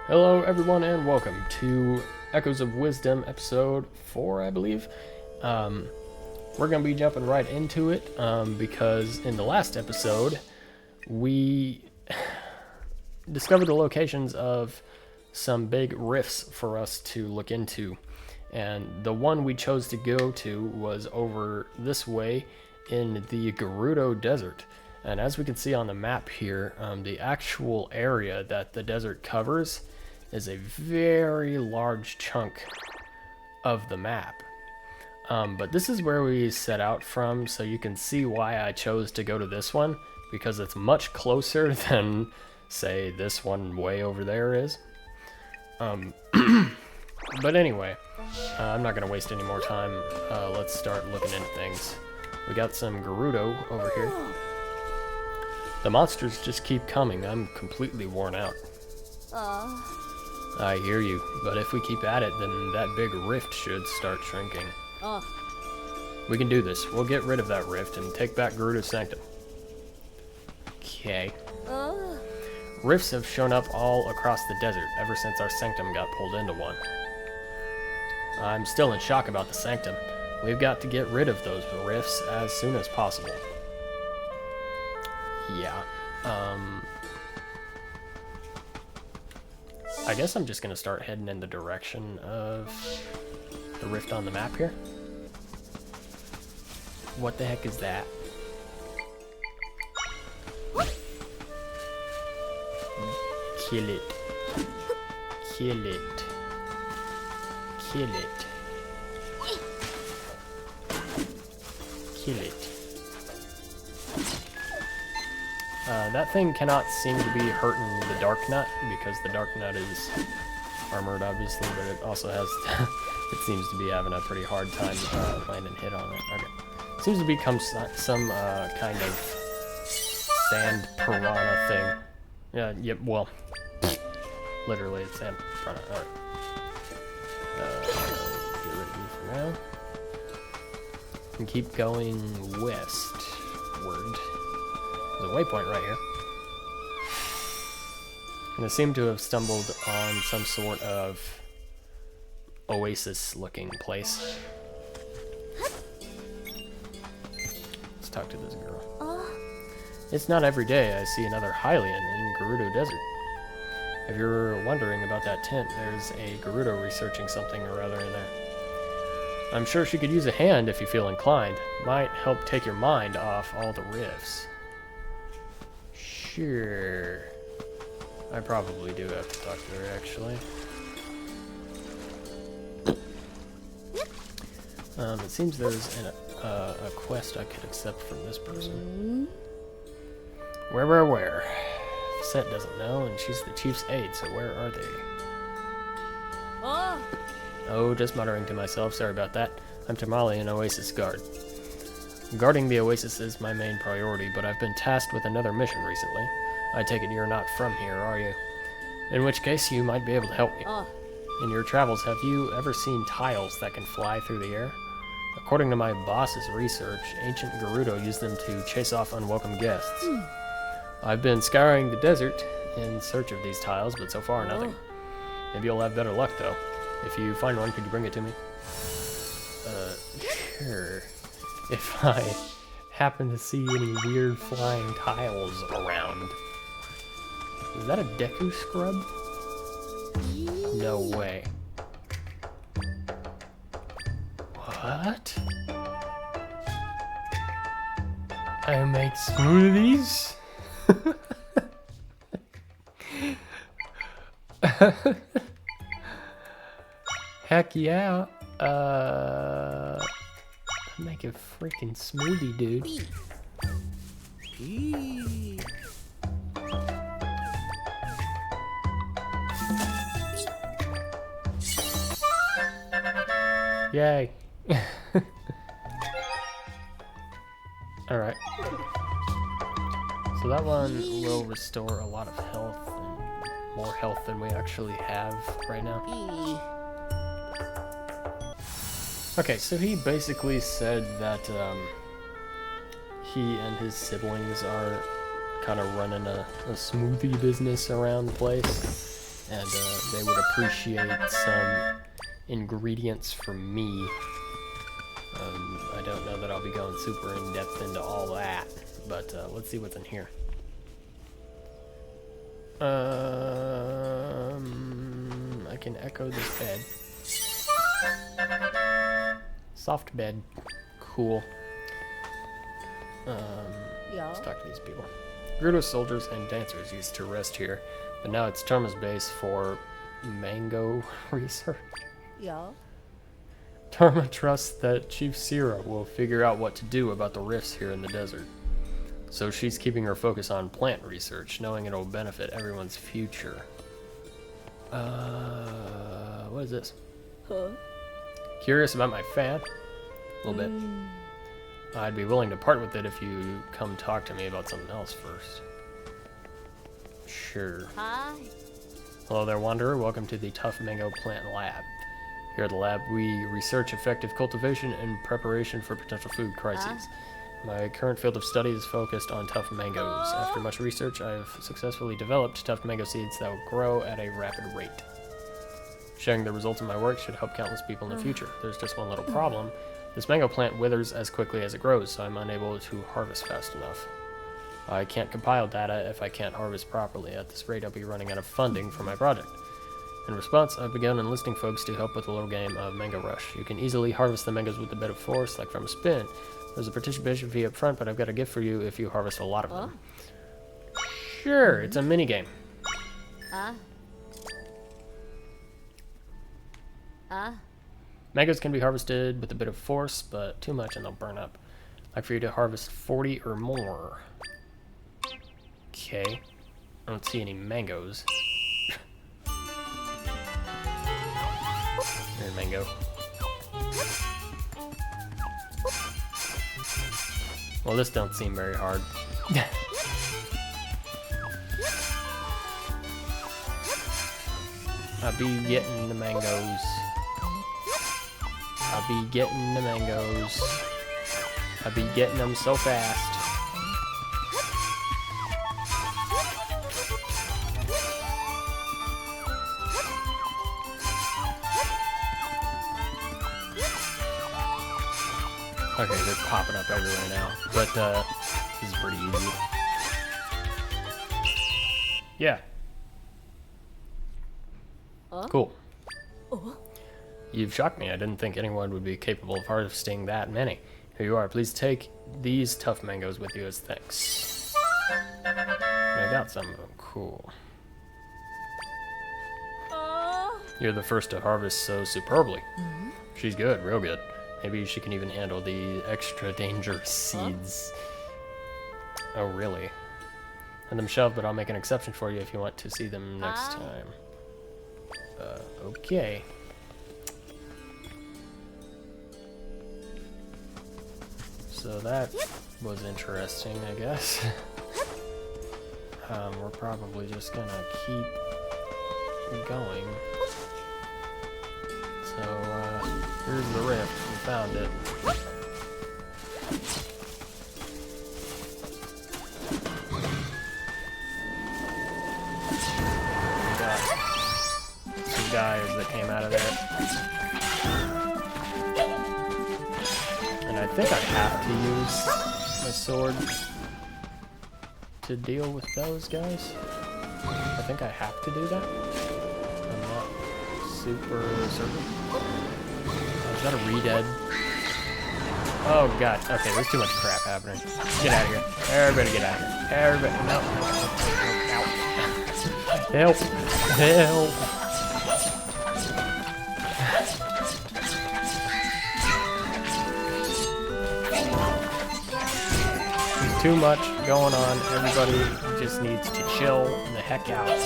Hello, everyone, and welcome to Echoes of Wisdom, episode 4, I believe. We're going to be jumping right into it because in the last episode, we discovered the locations of some big rifts for us to look into. And the one we chose to go to was over this way in the Gerudo Desert. And as we can see on the map here, the actual area that the desert covers is a very large chunk of the map. But this is where we set out from, so you can see why I chose to go to this one, because it's much closer than, say, this one way over there is. But anyway, I'm not going to waste any more time. Let's start looking into things. We got some Gerudo over here. The monsters just keep coming. I'm completely worn out. I hear you, but if we keep at it, then that big rift should start shrinking. We can do this. We'll get rid of that rift and take back Gerudo's sanctum. Okay. Rifts have shown up all across the desert ever since our sanctum got pulled into one. I'm still in shock about the sanctum. We've got to get rid of those rifts as soon as possible. Yeah. I guess I'm just going to start heading in the direction of the rift on the map here. What the heck is that? Kill it. Kill it. Kill it. Kill it. That thing cannot seem to be hurting the Dark Nut, because the Dark Nut is armored, obviously, but it also has... it seems to be having a pretty hard time landing hit on it. Okay. Seems to become some kind of sand piranha thing. Yeah, yep, well, literally it's sand piranha. Alright. Get rid of you for now. And keep going westward. There's a waypoint right here. And I seem to have stumbled on some sort of oasis-looking place. Let's talk to this girl. It's not every day I see another Hylian in Gerudo Desert. If you're wondering about that tent, there's a Gerudo researching something or other in there. I'm sure she could use a hand if you feel inclined. Might help take your mind off all the rifts. Sure. I probably do have to talk to her, actually. It seems there's a quest I could accept from this person. Where? Set doesn't know, and she's the chief's aide, so where are they? Oh, just muttering to myself, sorry about that. I'm Tamale, an Oasis guard. Guarding the Oasis is my main priority, but I've been tasked with another mission recently. I take it you're not from here, are you? In which case, you might be able to help me. In your travels, have you ever seen tiles that can fly through the air? According to my boss's research, ancient Gerudo used them to chase off unwelcome guests. I've been scouring the desert in search of these tiles, but so far nothing. Maybe you'll have better luck, though. If you find one, could you bring it to me? Sure. If I happen to see any weird flying tiles around. Is that a Deku scrub? No way. What? I make smoothies? Heck yeah. Make a freaking smoothie, dude. Yay. Alright. So that one will restore a lot of health, and more health than we actually have right now. Okay, so he basically said that he and his siblings are kind of running a smoothie business around the place. and they would appreciate some ingredients from me. I don't know that I'll be going super in depth into all that, but let's see what's in here. I can echo this bed. Soft bed. Cool. Let's talk to these people. Gerudo soldiers and dancers used to rest here, but now it's Terma's base for mango research. Yeah. Terma trusts that Chief Sierra will figure out what to do about the rifts here in the desert. So she's keeping her focus on plant research, knowing it'll benefit everyone's future. What is this? Huh? Curious about my fad? A little bit. I'd be willing to part with it if you come talk to me about something else first. Sure. Hi. Hello there, Wanderer. Welcome to the Tough Mango Plant Lab. Here at the lab, we research effective cultivation and preparation for potential food crises. My current field of study is focused on tough mangoes. After much research, I've successfully developed tough mango seeds that will grow at a rapid rate. Sharing the results of my work should help countless people in the future. There's just one little problem. This mango plant withers as quickly as it grows, so I'm unable to harvest fast enough. I can't compile data if I can't harvest properly. At this rate, I'll be running out of funding for my project. In response, I've begun enlisting folks to help with the little game of Mango Rush. You can easily harvest the mangoes with a bit of force, like from a spin. There's a participation fee up front, but I've got a gift for you if you harvest a lot of them. Sure, it's a mini game. Mangoes can be harvested with a bit of force, but too much and they'll burn up. I'd like for you to harvest 40 or more. Okay. I don't see any mangoes. There's a mango. Well, this don't seem very hard. I'll be getting the mangoes. I'll be getting the mangoes. I'll be getting them so fast. Okay, they're popping up everywhere now, but this is pretty easy. Yeah. Cool. You've shocked me. I didn't think anyone would be capable of harvesting that many. Here you are. Please take these tough mangoes with you as thanks. I got some of them. Cool. You're the first to harvest so superbly. She's good, real good. Maybe she can even handle the extra dangerous seeds. Oh, really? Let them shelved, but I'll make an exception for you if you want to see them next time. Okay. So that was interesting, I guess. We're probably just gonna keep going. So, here's the rift. We found it. We got some guys that came out of there. And I think I have to use my sword to deal with those guys. I think I have to do that. I'm not super certain. Is that a re-dead? Oh god. Okay, there's too much crap happening. Get out of here. Everybody get out of here. Everybody. No. Help. Help. There's too much going on. Everybody just needs to chill the heck out.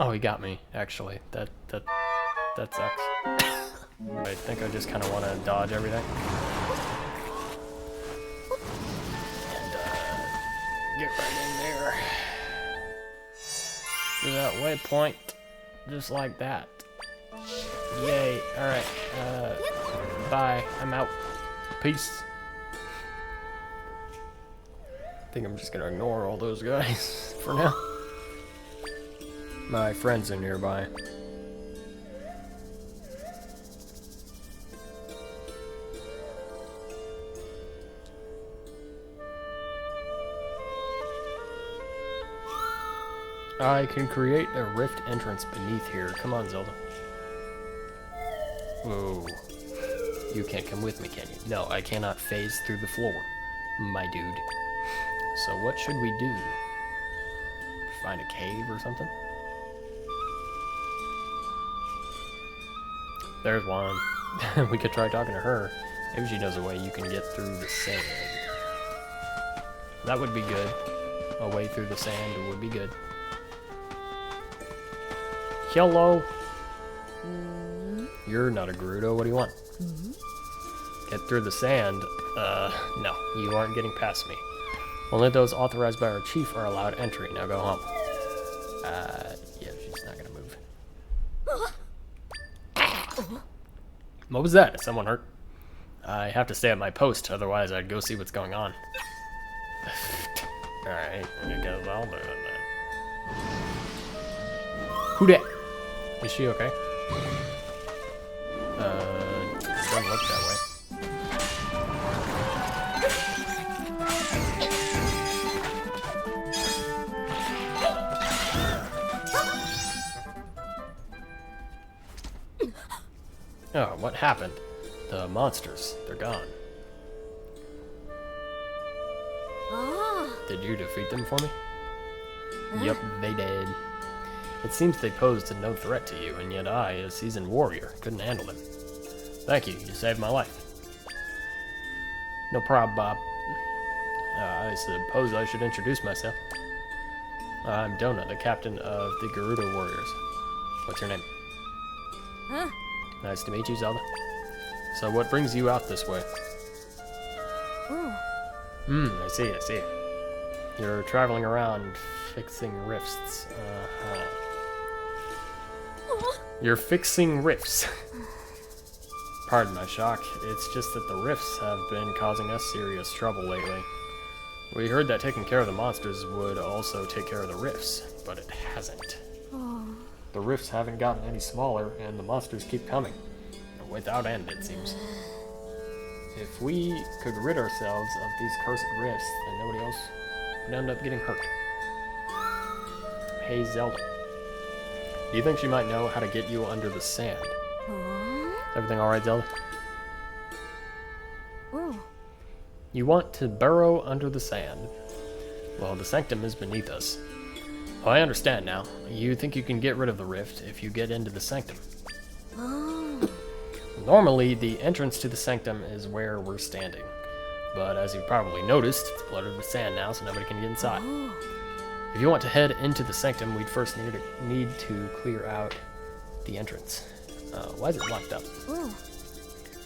Oh, he got me, actually. That sucks. I think I just kind of want to dodge everything. And, get right in there. To that waypoint. Just like that. Yay. Alright. Bye. I'm out. Peace. I think I'm just gonna ignore all those guys for now. My friends are nearby. I can create a rift entrance beneath here. Come on, Zelda. Whoa. You can't come with me, can you? No, I cannot phase through the floor, my dude. So what should we do? Find a cave or something? There's one. We could try talking to her. Maybe she knows a way you can get through the sand. That would be good. A way through the sand would be good. Hello? You're not a Gerudo. What do you want? Get through the sand? No. You aren't getting past me. Only those authorized by our chief are allowed entry. Now go home. Yeah, she's not gonna move. What was that? Is someone hurt? I have to stay at my post, otherwise I'd go see what's going on. Alright, I guess I'll do it then. Who dat? Is she okay? Doesn't look that way. Oh, what happened? The monsters, they're gone. Did you defeat them for me? Yep, they did. It seems they posed no threat to you, and yet I, a seasoned warrior, couldn't handle them. Thank you, you saved my life. No problem, Bob. I suppose I should introduce myself. I'm Dona, the captain of the Gerudo warriors. What's your name? Nice to meet you, Zelda. So what brings you out this way? I see. You're traveling around fixing rifts. You're fixing rifts. Pardon my shock. It's just that the rifts have been causing us serious trouble lately. We heard that taking care of the monsters would also take care of the rifts, but it hasn't. The rifts haven't gotten any smaller, and the monsters keep coming. Without end, it seems. If we could rid ourselves of these cursed rifts, then nobody else would end up getting hurt. Hey, Zelda. Do you think she might know how to get you under the sand? Is everything alright, Zelda? You want to burrow under the sand. Well, the sanctum is beneath us. Oh, I understand now. You think you can get rid of the rift if you get into the sanctum. Normally, the entrance to the sanctum is where we're standing. But as you've probably noticed, it's flooded with sand now, so nobody can get inside. If you want to head into the sanctum, we'd first need to clear out the entrance. Why is it locked up?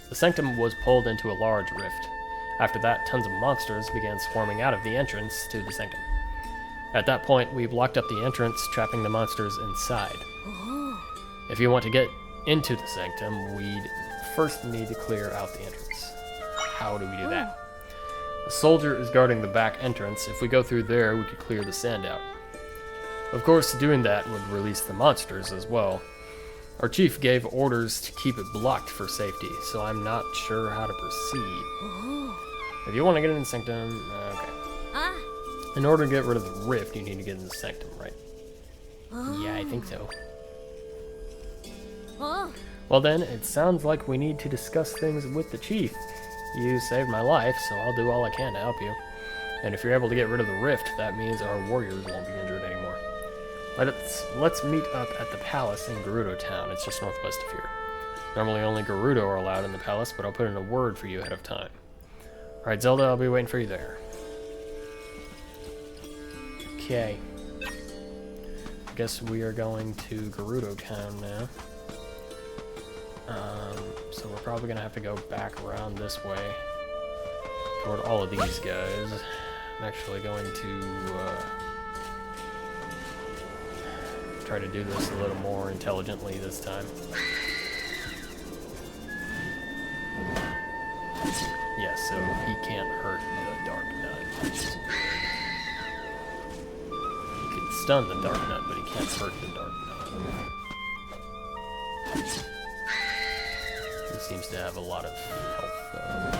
The sanctum was pulled into a large rift. After that, tons of monsters began swarming out of the entrance to the sanctum. At that point, we blocked up the entrance, trapping the monsters inside. If you want to get into the sanctum, we'd first need to clear out the entrance. How do we do that? A soldier is guarding the back entrance. If we go through there, we could clear the sand out. Of course, doing that would release the monsters as well. Our chief gave orders to keep it blocked for safety, so I'm not sure how to proceed. If you want to get in the sanctum, okay. In order to get rid of the rift, you need to get in the sanctum, right? Yeah, I think so. Well then, it sounds like we need to discuss things with the chief. You saved my life, so I'll do all I can to help you. And if you're able to get rid of the rift, that means our warriors won't be injured anymore. Let's meet up at the palace in Gerudo Town. It's just northwest of here. Normally only Gerudo are allowed in the palace, but I'll put in a word for you ahead of time. Alright, Zelda, I'll be waiting for you there. Okay. I guess we are going to Gerudo Town now. So we're probably gonna have to go back around this way toward all of these guys. I'm actually going to try to do this a little more intelligently this time. Yeah, so he can't hurt the Dark Knight, which is weird. stun the dark nut, but he can't hurt the dark nut. He seems to have a lot of health, though.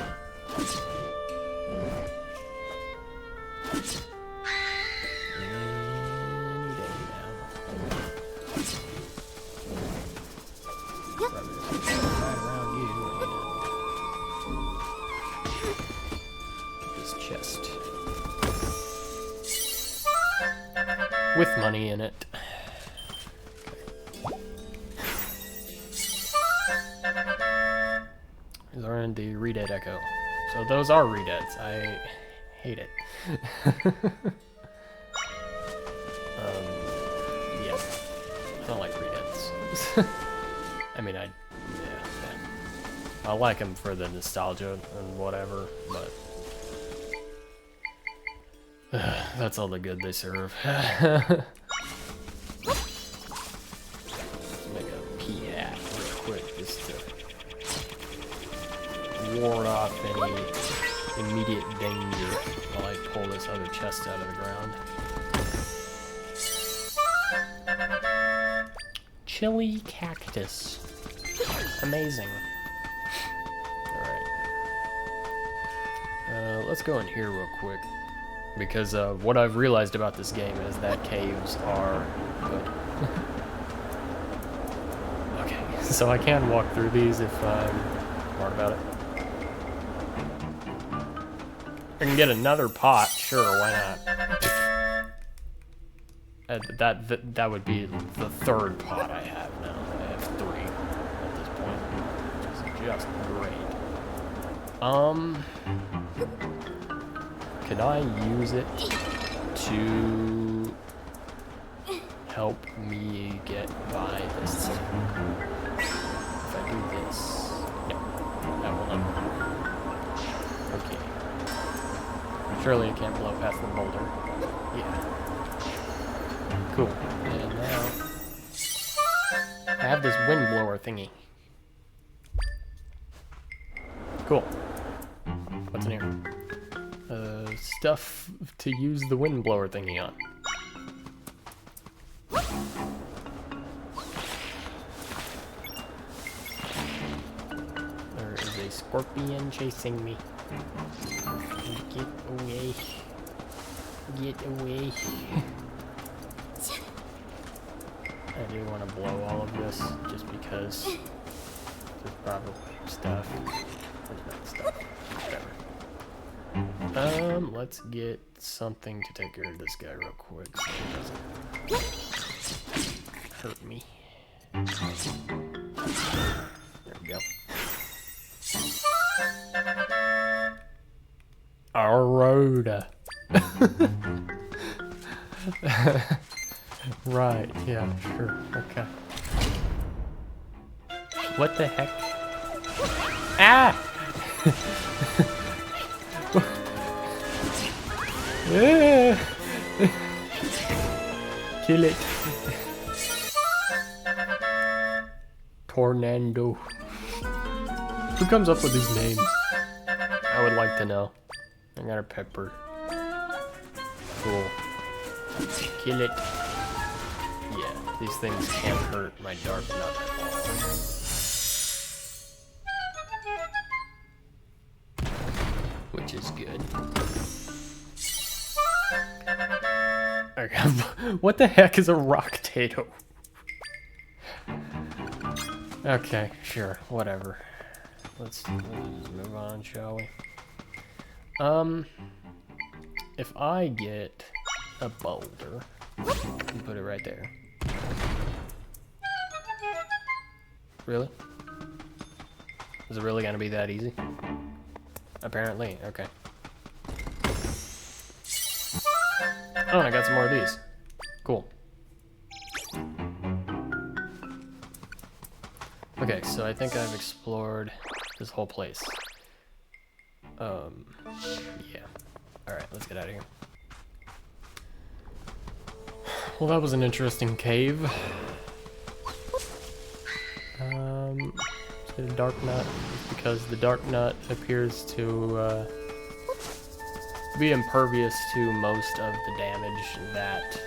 Any day now. Probably just right around you and this chest. With money in it. These are in the Redead Echo. So those are Redeads. I hate it. Yeah. I don't like Redeads. I mean, yeah. I like them for the nostalgia and whatever, but that's all the good they serve. Let's make a pea hat real quick just to ward off any immediate danger while I pull this other chest out of the ground. Chili cactus. Amazing. Alright. Let's go in here real quick. Because what I've realized about this game is that caves are good. Okay, so I can walk through these if I'm smart about it. I can get another pot, sure, why not? That would be the third pot I have now. I have 3 at this point, which is just great. Could I use it to help me get by this? If I do this, no, that will not. Okay. Surely it can't blow past the boulder. Yeah. Cool. And now I have this wind blower thingy. Cool. What's in here? Stuff to use the wind blower thingy on. There is a scorpion chasing me. Get away. Get away. I do want to blow all of this just because there's probably stuff. There's not stuff. Whatever. Let's get something to take care of this guy real quick so he doesn't hurt me. There we go. Aroda. Right, yeah, sure, okay. What the heck? Ah! Kill it. Tornado. Who comes up with these names? I would like to know. I got a pepper. Cool. Kill it. Yeah, these things can't hurt my dark nut at all. Which is good. Okay. What the heck is a rock tato? Okay, sure, whatever. Let's just move on, shall we? If I get a boulder, and put it right there. Really? Is it really gonna be that easy? Apparently, okay. Oh, and I got some more of these. Cool. Okay, so I think I've explored this whole place. Yeah. Alright, let's get out of here. Well, that was an interesting cave. Let's get a dark nut, because the dark nut appears to be impervious to most of the damage that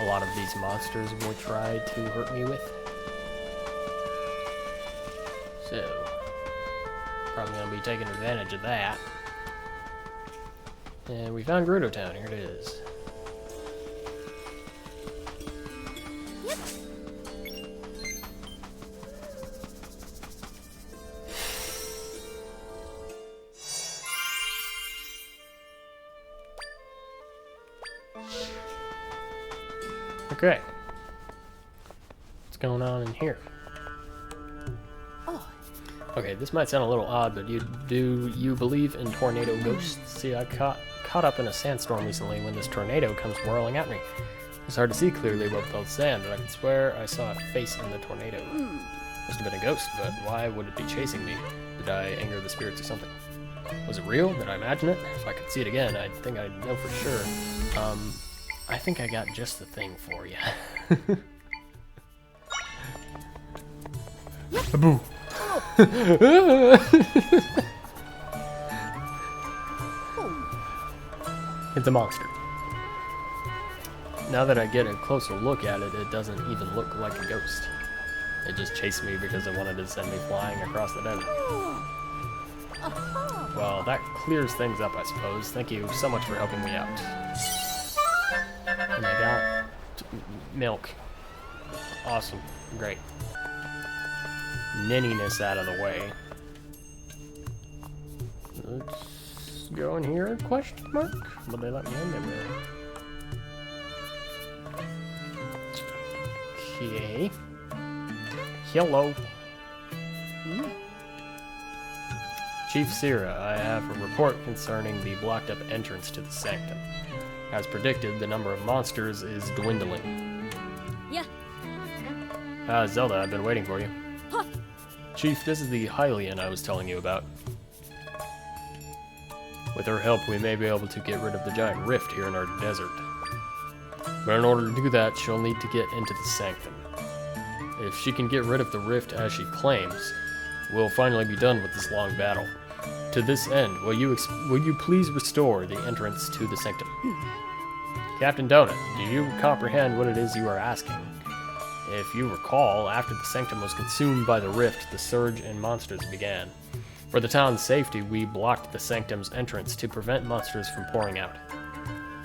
a lot of these monsters will try to hurt me with. So, probably going to be taking advantage of that. And we found Gerudo Town. Here it is. Okay. What's going on in here? Okay, this might sound a little odd, but do you believe in tornado ghosts? See, I caught up in a sandstorm recently when this tornado comes whirling at me. It's hard to see clearly above the sand, but I can swear I saw a face in the tornado. Must have been a ghost, but why would it be chasing me? Did I anger the spirits or something? Was it real? Did I imagine it? If I could see it again, I think I'd know for sure. I think I got just the thing for you. Boo! It's a monster. Now that I get a closer look at it, it doesn't even look like a ghost. It just chased me because it wanted to send me flying across the desert. Well, that clears things up, I suppose. Thank you so much for helping me out. And I got milk. Awesome. Great. Ninniness out of the way. Let's go in here, question mark? Will they let me in? They will. Okay. Hello. Chief Sira, I have a report concerning the blocked up entrance to the sanctum. As predicted, the number of monsters is dwindling. Yeah. Zelda, I've been waiting for you. Huh. Chief, this is the Hylian I was telling you about. With her help, we may be able to get rid of the giant rift here in our desert. But in order to do that, she'll need to get into the sanctum. If she can get rid of the rift as she claims, we'll finally be done with this long battle. To this end, will you please restore the entrance to the sanctum? Captain Donut, do you comprehend what it is you are asking? If you recall, after the sanctum was consumed by the rift, the surge in monsters began. For the town's safety, we blocked the sanctum's entrance to prevent monsters from pouring out.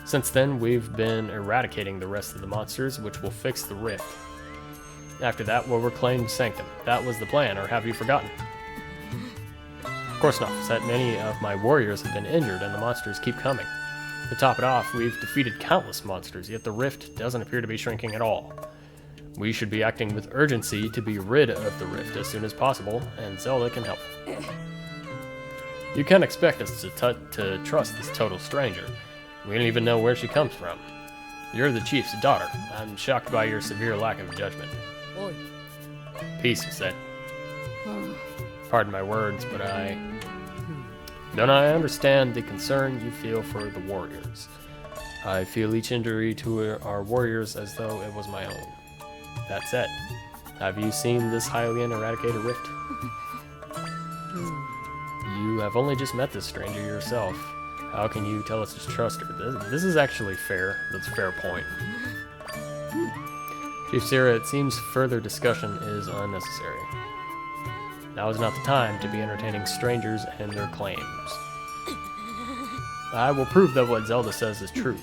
Since then, we've been eradicating the rest of the monsters, which will fix the rift. After that, we'll reclaim the sanctum. That was the plan, or have you forgotten? Of course not, since many of my warriors have been injured and the monsters keep coming. To top it off, we've defeated countless monsters, yet the rift doesn't appear to be shrinking at all. We should be acting with urgency to be rid of the rift as soon as possible, and Zelda can help. You can't expect us to trust this total stranger. We don't even know where she comes from. You're the chief's daughter. I'm shocked by your severe lack of judgment. Oi. Peace, you said. Pardon my words, but Don't I understand the concern you feel for the warriors? I feel each injury to our warriors as though it was my own. That said, have you seen this Hylian eradicate a rift? You have only just met this stranger yourself. How can you tell us to trust her? This is actually fair. That's a fair point. Chief Sira, it seems further discussion is unnecessary. Now is not the time to be entertaining strangers and their claims. I will prove that what Zelda says is true.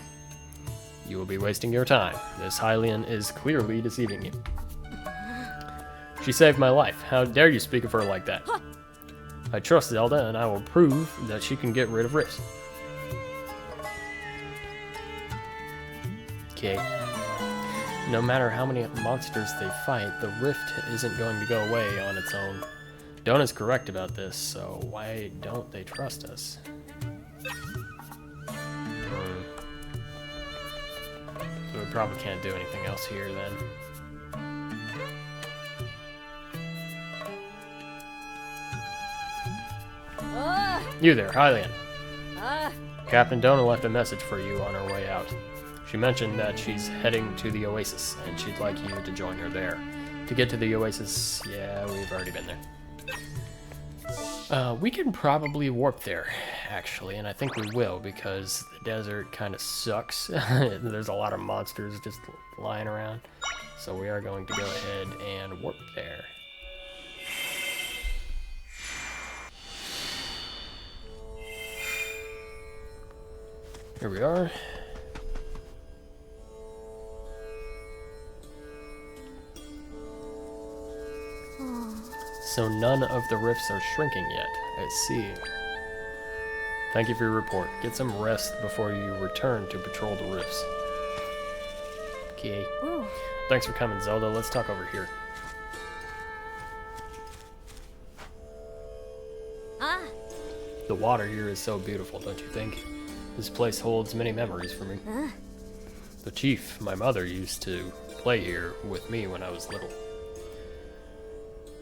You will be wasting your time. This Hylian is clearly deceiving you. She saved my life. How dare you speak of her like that? I trust Zelda, and I will prove that she can get rid of rifts. Okay. No matter how many monsters they fight, the rift isn't going to go away on its own. Donut's correct about this, so why don't they trust us? So we probably can't do anything else here then. You there, Hylian. Captain Donut left a message for you on her way out. She mentioned that she's heading to the oasis, and she'd like you to join her there. To get to the oasis, yeah, we've already been there. We can probably warp there, actually, and I think we will because the desert kind of sucks. There's a lot of monsters just lying around. So we are going to go ahead and warp there. Here we are. So none of the rifts are shrinking yet. I see. Thank you for your report. Get some rest before you return to patrol the rifts. Okay. Thanks for coming, Zelda. Let's talk over here. The water here is so beautiful, don't you think? This place holds many memories for me. The chief, my mother, used to play here with me when I was little.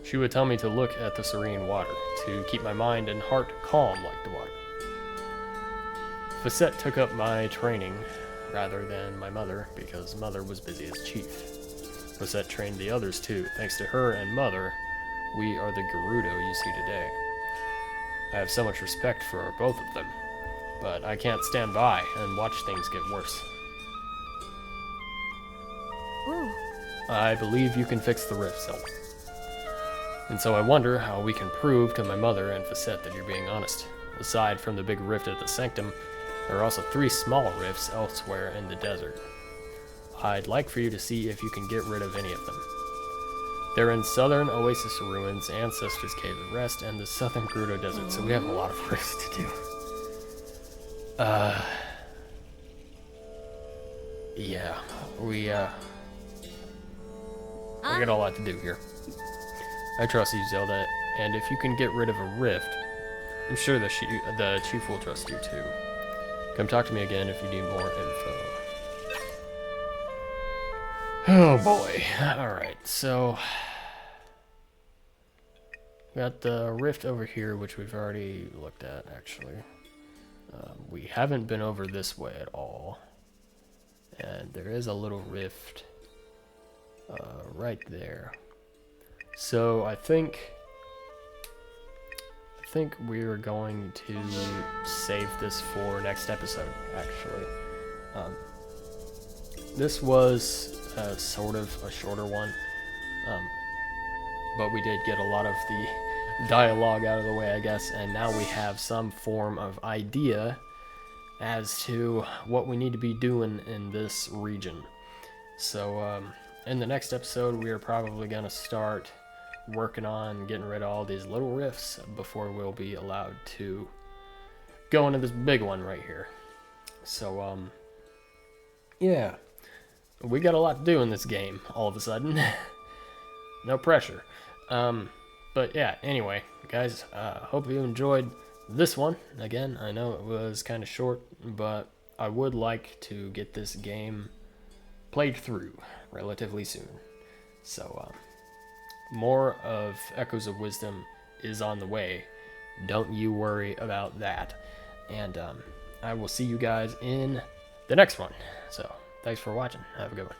She would tell me to look at the serene water, to keep my mind and heart calm like the water. Facette took up my training rather than my mother because mother was busy as chief. Facette trained the others too. Thanks to her and mother, we are the Gerudo you see today. I have so much respect for both of them, but I can't stand by and watch things get worse. I believe you can fix the rift, Zelda. And so I wonder how we can prove to my mother and Facette that you're being honest. Aside from the big rift at the sanctum, there are also 3 small rifts elsewhere in the desert. I'd like for you to see if you can get rid of any of them. They're in southern Oasis Ruins, Ancestors Cave of Rest, and the southern Gerudo Desert, so we have a lot of rifts to do. Yeah, we got a lot to do here. I trust you, Zelda, and if you can get rid of a rift, I'm sure the chief will trust you too. Come talk to me again if you need more info. Oh boy. Alright, so got the rift over here, which we've already looked at, actually. We haven't been over this way at all. And there is a little rift right there. So I think we're going to save this for next episode, actually. This was sort of a shorter one, but we did get a lot of the dialogue out of the way, I guess, and now we have some form of idea as to what we need to be doing in this region. So in the next episode, we are probably going to start working on getting rid of all these little rifts before we'll be allowed to go into this big one right here. So yeah, we got a lot to do in this game all of a sudden. No pressure. But yeah, anyway, guys, hope you enjoyed this one. Again, I know it was kind of short, but I would like to get this game played through relatively soon. So more of Echoes of Wisdom is on the way. Don't you worry about that. And I will see you guys in the next one. So thanks for watching. Have a good one.